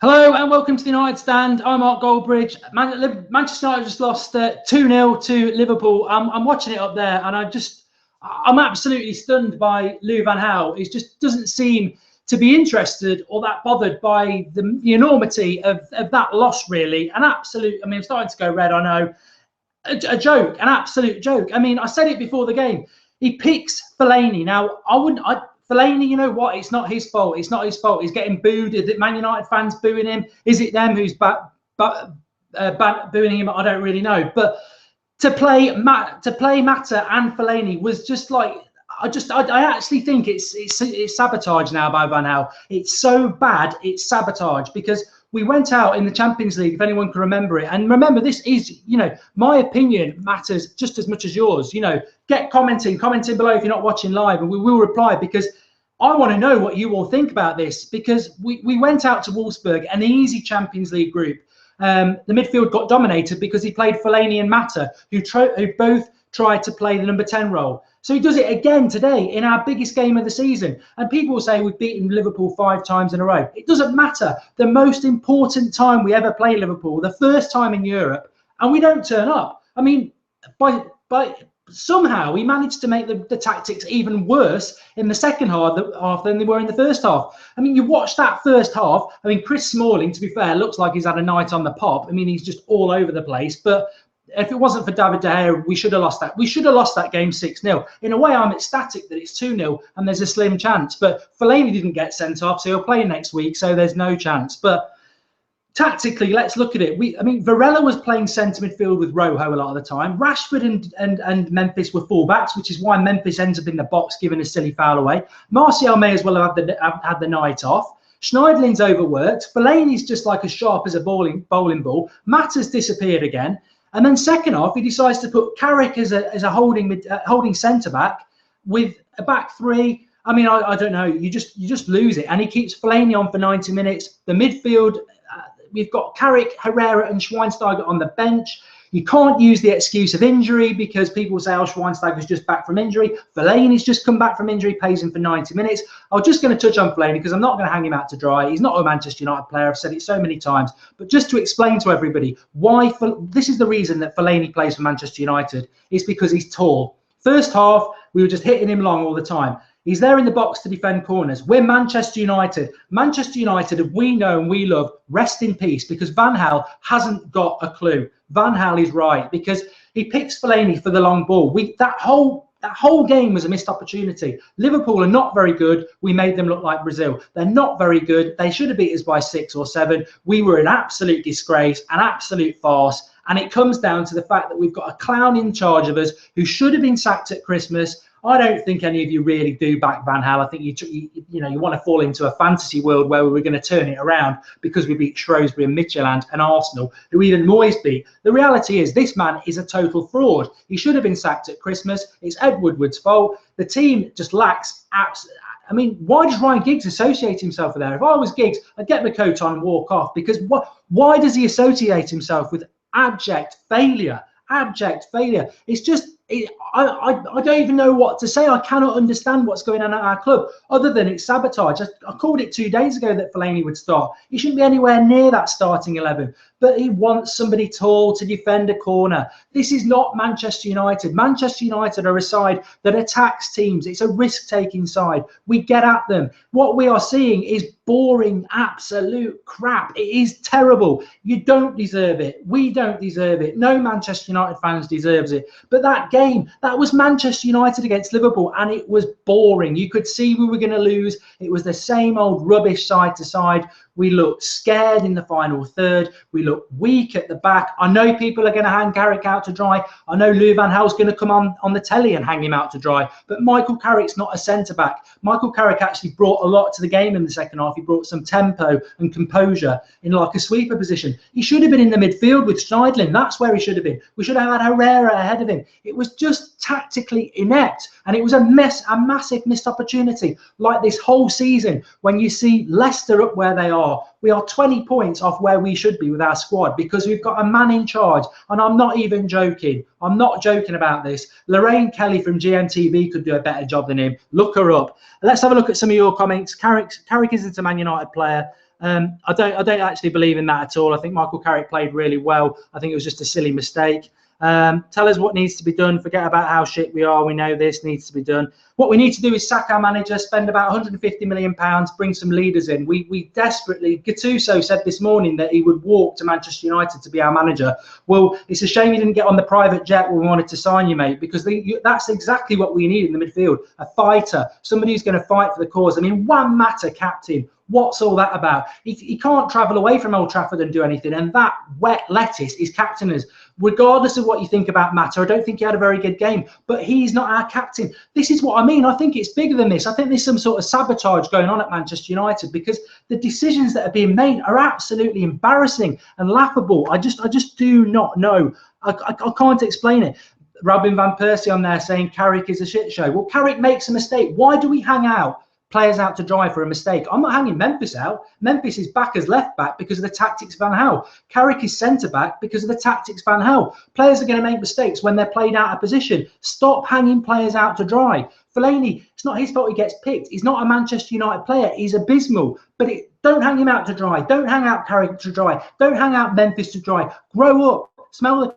Hello and welcome to the United Stand. I'm Mark Goldbridge. Manchester United just lost 2-0 to Liverpool. I'm watching it up there and I'm absolutely stunned by Louis van Gaal. He just doesn't seem to be interested or that bothered by the enormity of that loss, really. I'm starting to go red, I know. A joke, an absolute joke. I mean, I said it before the game. He picks Fellaini. Now, Fellaini, you know what? It's not his fault. It's not his fault. He's getting booed. Is it Man United fans booing him? Is it them who's booing him? I don't really know. But to play Mata and Fellaini was just like I actually think it's sabotage now by Van Gaal. It's so bad, it's sabotage because we went out in the Champions League, if anyone can remember it. And remember, this is, my opinion matters just as much as yours. Get commenting below if you're not watching live, and we will reply because I want to know what you all think about this, because we went out to Wolfsburg, an easy Champions League group. The midfield got dominated because he played Fellaini and Mata, who both tried to play the number 10 role. So he does it again today in our biggest game of the season. And people will say we've beaten Liverpool 5 times in a row. It doesn't matter. The most important time we ever play Liverpool, the first time in Europe, and we don't turn up. I mean, by somehow we managed to make the tactics even worse in the second half than they were in the first half. I mean, you watch that first half. I mean, Chris Smalling, to be fair, looks like he's had a night on the pop. I mean, he's just all over the place. But if it wasn't for David De Gea, we should have lost that. We should have lost that game 6-0. In a way, I'm ecstatic that it's 2-0 and there's a slim chance. But Fellaini didn't get sent off, so he'll play next week, so there's no chance. But tactically, let's look at it. Varela was playing centre midfield with Rojo a lot of the time. Rashford and Memphis were fullbacks, which is why Memphis ends up in the box giving a silly foul away. Martial may as well have had the night off. Schneiderlin's overworked. Fellaini's just like as sharp as a bowling ball. Mata's disappeared again. And then second half, he decides to put Carrick as a holding centre back with a back three. I mean, I don't know. You just lose it. And he keeps Fellaini on for 90 minutes. The midfield, we've got Carrick, Herrera, and Schweinsteiger on the bench. You can't use the excuse of injury because people say, oh, Schweinsteiger's just back from injury. Fellaini's just come back from injury, pays him for 90 minutes. I'm just going to touch on Fellaini because I'm not going to hang him out to dry. He's not a Manchester United player. I've said it so many times. But just to explain to everybody why, this is the reason that Fellaini plays for Manchester United, is because he's tall. First half, we were just hitting him long all the time. He's there in the box to defend corners. We're Manchester United. Manchester United, we know and we love, rest in peace, because Van Gaal hasn't got a clue. Van Gaal is right because he picks Fellaini for the long ball. That whole game was a missed opportunity. Liverpool are not very good. We made them look like Brazil. They're not very good. They should have beat us by 6 or 7. We were an absolute disgrace, an absolute farce. And it comes down to the fact that we've got a clown in charge of us who should have been sacked at Christmas. I don't think any of you really do back Van Gaal. I think you want to fall into a fantasy world where we were going to turn it around because we beat Shrewsbury and Midtjylland and Arsenal, who even Moyes beat. The reality is this man is a total fraud. He should have been sacked at Christmas. It's Ed Woodward's fault. The team just lacks I mean, why does Ryan Giggs associate himself with there? If I was Giggs, I'd get my coat on and walk off, because why does he associate himself with abject failure? Abject failure. It's just, I don't even know what to say. I cannot understand what's going on at our club other than it's sabotage. I called it 2 days ago that Fellaini would start. He shouldn't be anywhere near that starting 11, but he wants somebody tall to defend a corner. This is not Manchester United. Manchester United are a side that attacks teams. It's a risk-taking side. We get at them. What we are seeing is boring, absolute crap. It is terrible. You don't deserve it. We don't deserve it. No Manchester United fans deserves it. But that game, that was Manchester United against Liverpool, and it was boring. You could see we were going to lose. It was the same old rubbish side to side. We looked scared in the final third. We looked weak at the back. I know people are going to hang Carrick out to dry. I know Louis van Gaal's going to come on the telly and hang him out to dry. But Michael Carrick's not a centre-back. Michael Carrick actually brought a lot to the game in the second half. He brought some tempo and composure in like a sweeper position. He should have been in the midfield with Schneiderlin. That's where he should have been. We should have had Herrera ahead of him. It was just tactically inept. And it was a massive missed opportunity. Like this whole season, when you see Leicester up where they are, we are 20 points off where we should be with our squad because we've got a man in charge. And I'm not even joking. I'm not joking about this. Lorraine Kelly from GMTV could do a better job than him. Look her up. Let's have a look at some of your comments. Carrick isn't a Man United player. I don't actually believe in that at all. I think Michael Carrick played really well. I think it was just a silly mistake. Tell us what needs to be done. Forget about how shit we are. We know this needs to be done. What we need to do is sack our manager, spend about £150 million, bring some leaders in. We desperately, Gattuso said this morning that he would walk to Manchester United to be our manager. Well, it's a shame you didn't get on the private jet when we wanted to sign you, mate, because that's exactly what we need in the midfield. A fighter, somebody who's going to fight for the cause. I mean, Juan Mata, captain. What's all that about? He can't travel away from Old Trafford and do anything. And that wet lettuce is captain us. Regardless of what you think about Mata, I don't think he had a very good game, but he's not our captain. This is what I mean. I think it's bigger than this. I think there's some sort of sabotage going on at Manchester United, because the decisions that are being made are absolutely embarrassing and laughable. I just do not know. I can't explain it. Robin van Persie on there saying Carrick is a shit show. Well, Carrick makes a mistake. Why do we hang out players out to dry for a mistake? I'm not hanging Memphis out. Memphis is back as left back because of the tactics Van Gaal. Carrick is centre back because of the tactics Van Gaal. Players are going to make mistakes when they're played out of position. Stop hanging players out to dry. Fellaini, it's not his fault he gets picked. He's not a Manchester United player. He's abysmal. But don't hang him out to dry. Don't hang out Carrick to dry. Don't hang out Memphis to dry. Grow up. Smell the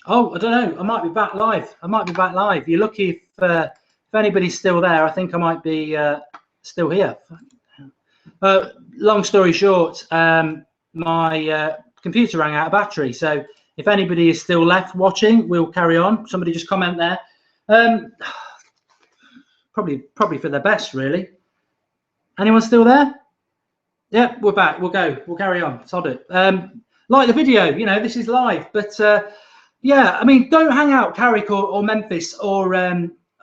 Oh, I don't know. I might be back live. You're lucky if anybody's still there. I think I might be still here. Long story short, my computer ran out of battery. So if anybody is still left watching, we'll carry on. Somebody just comment there. Probably for the best, really. Anyone still there? Yeah, we're back. We'll go. We'll carry on. Sod it. Like the video. You know, this is live, but. Yeah, I mean, don't hang out Carrick or Memphis or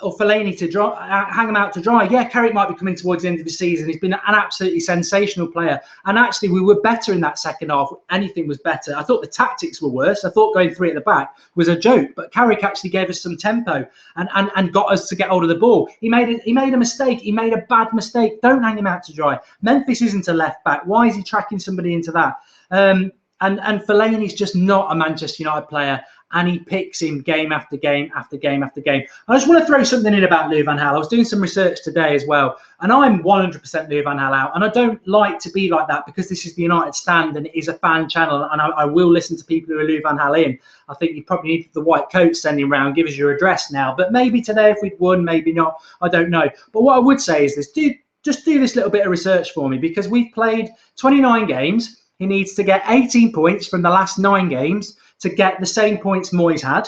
Fellaini to dry, hang them out to dry. Yeah, Carrick might be coming towards the end of the season. He's been an absolutely sensational player. And actually, we were better in that second half. Anything was better. I thought the tactics were worse. I thought going 3 at the back was a joke. But Carrick actually gave us some tempo and got us to get hold of the ball. He made a mistake. He made a bad mistake. Don't hang him out to dry. Memphis isn't a left back. Why is he tracking somebody into that? And Fellaini's just not a Manchester United player. And he picks him game after game after game after game. I just want to throw something in about Louis van Gaal. I was doing some research today as well, and I'm 100% Louis van Gaal out. And I don't like to be like that because this is the United Stand and it is a fan channel, and I will listen to people who are Louis van Gaal in. I think you probably need the white coat sending around, give us your address now. But maybe today if we'd won, maybe not. I don't know. But what I would say is this: just do this little bit of research for me, because we've played 29 games. He needs to get 18 points from the last 9 games to get the same points Moyes had,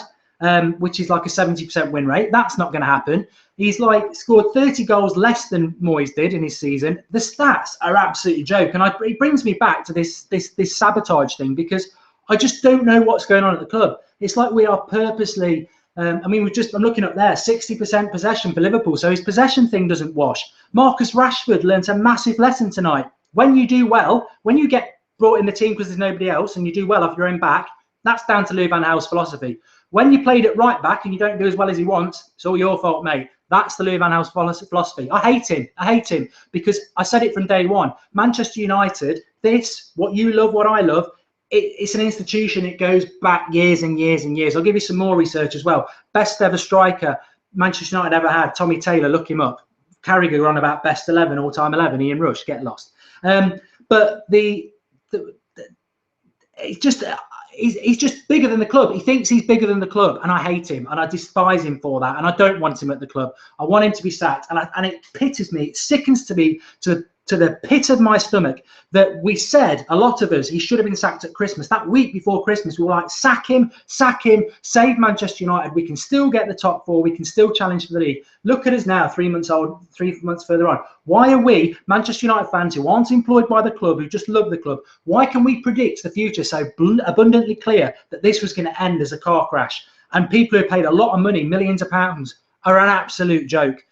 which is like a 70% win rate. That's not going to happen. He's like scored 30 goals less than Moyes did in his season. The stats are absolutely a joke. And it brings me back to this sabotage thing, because I just don't know what's going on at the club. It's like we are purposely, I mean, I'm looking up there, 60% possession for Liverpool. So his possession thing doesn't wash. Marcus Rashford learnt a massive lesson tonight. When you do well, when you get brought in the team because there's nobody else and you do well off your own back, that's down to Louis van Gaal's philosophy. When you played at right back and you don't do as well as he wants, it's all your fault, mate. That's the Louis van Gaal's philosophy. I hate him because I said it from day one. Manchester United, what you love, what I love, it's an institution. It goes back years and years and years. I'll give you some more research as well. Best ever striker Manchester United ever had, Tommy Taylor, look him up. Carragher on about best 11, all-time 11, Ian Rush, get lost. But it's just... He's just bigger than the club. He thinks he's bigger than the club, and I hate him, and I despise him for that, and I don't want him at the club. I want him to be sacked, and it pitters me, it sickens to me to the pit of my stomach that we said, a lot of us, he should have been sacked at Christmas. That week before Christmas, we were like, sack him, save Manchester United. We can still get the top four. We can still challenge for the league. Look at us now, 3 months further on. Why are we, Manchester United fans who aren't employed by the club, who just love the club, why can we predict the future so abundantly clear that this was going to end as a car crash? And people who paid a lot of money, millions of pounds, are an absolute joke.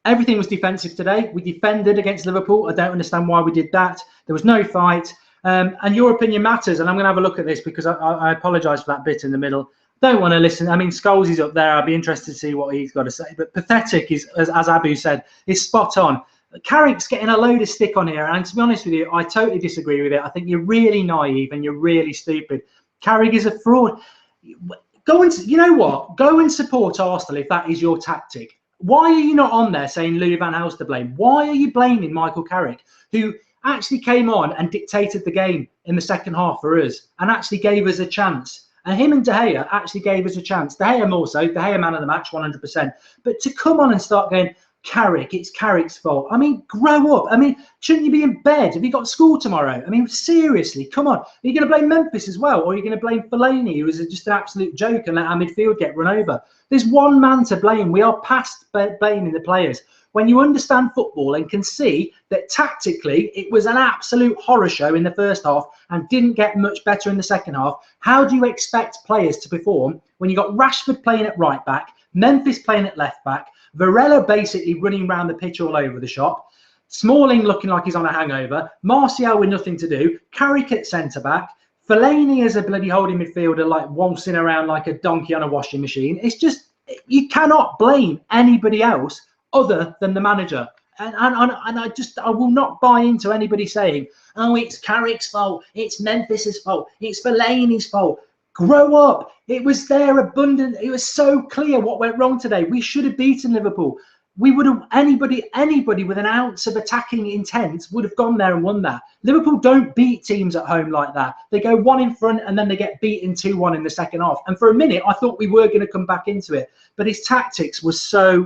Everything was defensive today. We defended against Liverpool. I don't understand why we did that. There was no fight. And your opinion matters. And I'm going to have a look at this because I apologise for that bit in the middle. Don't want to listen. I mean, Scholes is up there. I'll be interested to see what he's got to say. But pathetic is, as Abu said, is spot on. Carrick's getting a load of stick on here. And to be honest with you, I totally disagree with it. I think you're really naive and you're really stupid. Carrick is a fraud. You know what? Go and support Arsenal if that is your tactic. Why are you not on there saying Louis van Gaal's to blame? Why are you blaming Michael Carrick, who actually came on and dictated the game in the second half for us and actually gave us a chance? And him and De Gea actually gave us a chance. De Gea more so. De Gea man of the match, 100%. But to come on and start going, Carrick, it's Carrick's fault. I mean, grow up. I mean, shouldn't you be in bed? Have you got school tomorrow? I mean, seriously, come on. Are you going to blame Memphis as well? Or are you going to blame Fellaini, who was just an absolute joke and let our midfield get run over? There's one man to blame. We are past blaming the players. When you understand football and can see that tactically it was an absolute horror show in the first half and didn't get much better in the second half, how do you expect players to perform when you got Rashford playing at right back, Memphis playing at left back, Varela basically running around the pitch all over the shop, Smalling looking like he's on a hangover, Martial with nothing to do, Carrick at centre-back, Fellaini as a bloody holding midfielder, like waltzing around like a donkey on a washing machine. It's just, you cannot blame anybody else other than the manager. And I will not buy into anybody saying, oh, it's Carrick's fault, it's Memphis's fault, it's Fellaini's fault. Grow up. It was there abundant. It was so clear what went wrong today. We should have beaten Liverpool. We would have, anybody with an ounce of attacking intent would have gone there and won that. Liverpool don't beat teams at home like that. They go one in front and then they get beaten 2-1 in the second half. And for a minute, I thought we were going to come back into it. But his tactics was so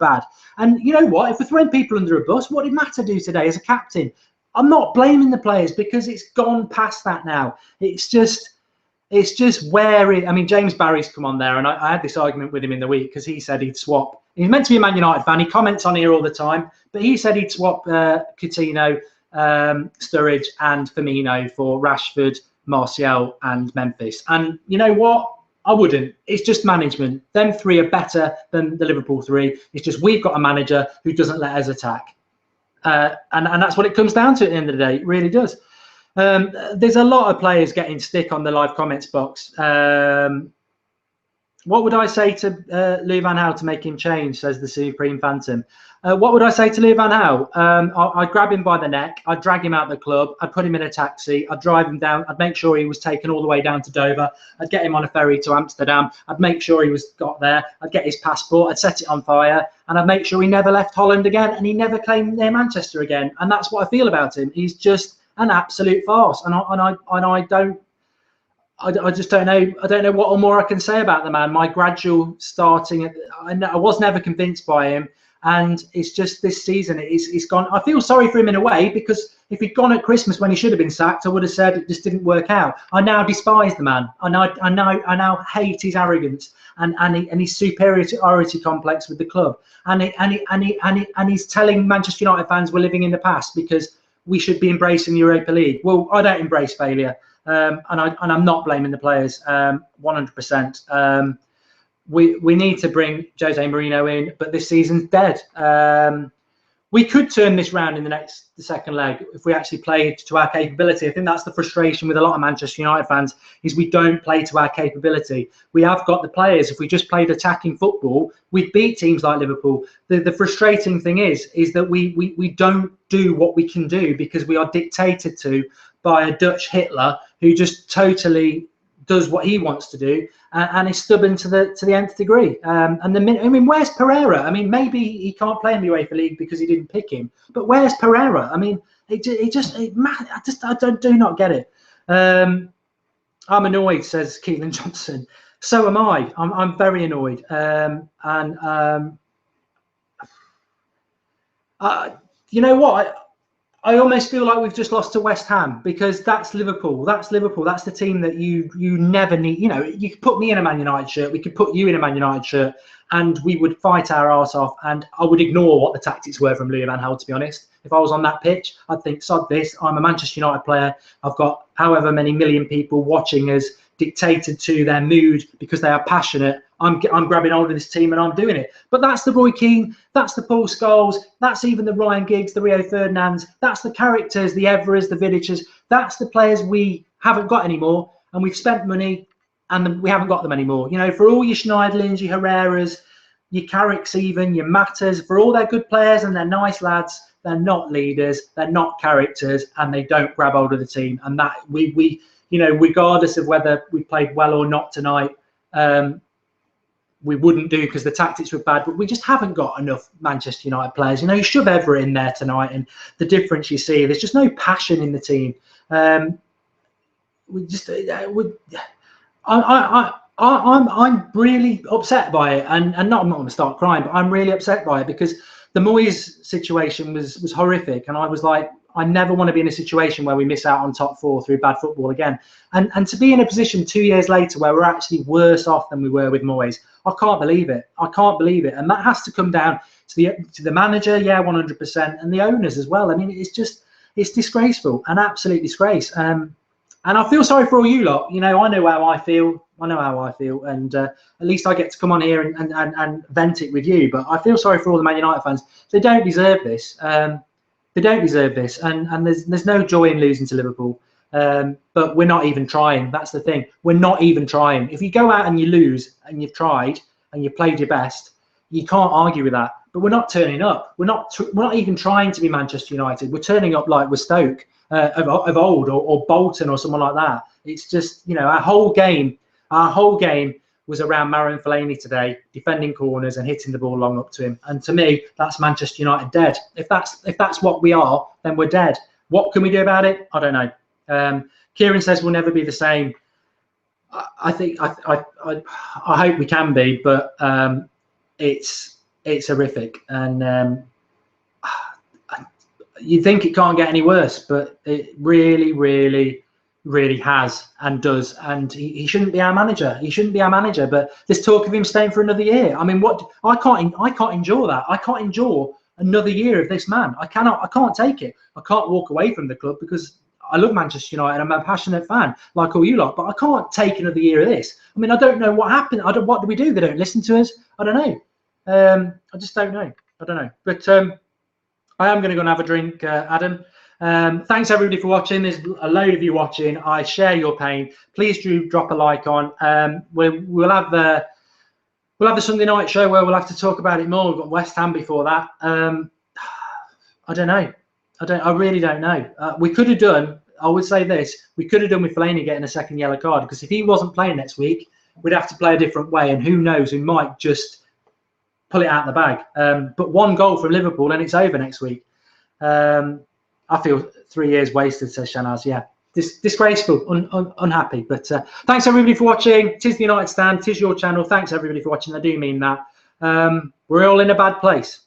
bad. And you know what? If we're throwing people under a bus, what did Mata do today as a captain? I'm not blaming the players because it's gone past that now. It's just wary. I mean, James Barry's come on there, and I had this argument with him in the week because he said he'd swap. He's meant to be a Man United fan. He comments on here all the time, but he said he'd swap Coutinho, Sturridge, and Firmino for Rashford, Martial, and Memphis. And you know what? I wouldn't. It's just management. Them three are better than the Liverpool three. It's just we've got a manager who doesn't let us attack, and that's what it comes down to at the end of the day. It really does. There's a lot of players getting stick on the live comments box. What would I say to Louis van Gaal to make him change, says the Supreme Phantom. What would I say to Louis van Gaal? I'd grab him by the neck. I'd drag him out the club. I'd put him in a taxi. I'd drive him down. I'd make sure he was taken all the way down to Dover. I'd get him on a ferry to Amsterdam. I'd make sure he got there. I'd get his passport. I'd set it on fire. And I'd make sure he never left Holland again. And he never came near Manchester again. And that's what I feel about him. He's just an absolute farce. And I just don't know. I don't know what more I can say about the man. My gradual starting, I was never convinced by him, and it's just this season it's gone. I feel sorry for him in a way because if he'd gone at Christmas when he should have been sacked, I would have said it just didn't work out. I now despise the man. I now hate his arrogance and his superiority complex with the club. And he's telling Manchester United fans we're living in the past because we should be embracing the Europa League. Well, I don't embrace failure. And I'm not blaming the players 100%. We need to bring Jose Mourinho in, but this season's dead. we could turn this round in the second leg if we actually played to our capability. I think that's the frustration with a lot of Manchester United fans, is we don't play to our capability. We have got the players. If we just played attacking football, we'd beat teams like Liverpool. The frustrating thing is that we don't do what we can do because we are dictated to by a Dutch Hitler who just totally does what he wants to do and is stubborn to the nth degree. Where's Pereira? I mean, maybe he can't play in the UEFA League because he didn't pick him, but where's Pereira? I mean, I do not get it. I'm annoyed, says Keelan Johnson. So am I. I'm very annoyed. You know what? I almost feel like we've just lost to West Ham, because that's Liverpool. That's Liverpool. That's the team that you never need. You know, you could put me in a Man United shirt. We could put you in a Man United shirt, and we would fight our arse off. And I would ignore what the tactics were from Louis van Gaal, to be honest. If I was on that pitch, I'd think, sod this. I'm a Manchester United player. I've got however many million people watching us, dictated to their mood because they are passionate. I'm grabbing hold of this team and I'm doing it. But that's the Roy Keane, that's the Paul Scholes, that's even the Ryan Giggs, the Rio Ferdinands, that's the characters, the Everers, the Vidic's, that's the players we haven't got anymore, and we've spent money and we haven't got them anymore. You know, for all your Schneiderlins, your Herreras, your Carricks, even your Matters, for all their good players and they're nice lads, they're not leaders, they're not characters, and they don't grab hold of the team. And that we you know, regardless of whether we played well or not tonight, we wouldn't do because the tactics were bad, but we just haven't got enough Manchester United players. You know, you shove Everett in there tonight, and the difference you see, there's just no passion in the team. I'm really upset by it, and not, I'm not going to start crying, but I'm really upset by it because the Moyes situation was horrific, and I was like, I never want to be in a situation where we miss out on top four through bad football again. And to be in a position 2 years later where we're actually worse off than we were with Moyes, I can't believe it. I can't believe it. And that has to come down to the manager, yeah, 100%, and the owners as well. I mean, it's disgraceful, an absolute disgrace. And I feel sorry for all you lot. You know, I know how I feel. And at least I get to come on here and vent it with you. But I feel sorry for all the Man United fans. They don't deserve this. They don't deserve this, and there's no joy in losing to Liverpool. But we're not even trying. That's the thing. We're not even trying. If you go out and you lose and you've tried and you've played your best, you can't argue with that. But we're not turning up. We're not even trying to be Manchester United. We're turning up like we're Stoke of old, or Bolton or someone like that. It's just, you know, our whole game was around Marouane Fellaini today, defending corners and hitting the ball long up to him. And to me, that's Manchester United dead. If that's what we are, then we're dead. What can we do about it? I don't know. Kieran says we'll never be the same. I think I hope we can be, but it's horrific, and you think it can't get any worse, but it really has and does. And he shouldn't be our manager. He shouldn't be our manager. But there's talk of him staying for another year. I mean, what? I can't endure that. I can't endure another year of this man. I can't take it. I can't walk away from the club because I love Manchester United. I'm a passionate fan, like all you lot. But I can't take another year of this. I mean, I don't know what happened. What do we do? They don't listen to us. I don't know. I just don't know. I don't know. But I am going to go and have a drink, Adam. Thanks everybody for watching. There's a load of you watching. I share your pain. Please do drop a like on. We'll have the Sunday night show where we'll have to talk about it more. We've got West Ham before that. I don't know. I really don't know. We could have done. I would say this: we could have done with Fellaini getting a second yellow card, because if he wasn't playing next week, we'd have to play a different way. And who knows? We might just pull it out of the bag. But one goal from Liverpool and it's over next week. I feel 3 years wasted, says Shanaz. Yeah, disgraceful, unhappy. But thanks everybody for watching. Tis the United Stand. Tis your channel. Thanks everybody for watching. I do mean that. We're all in a bad place.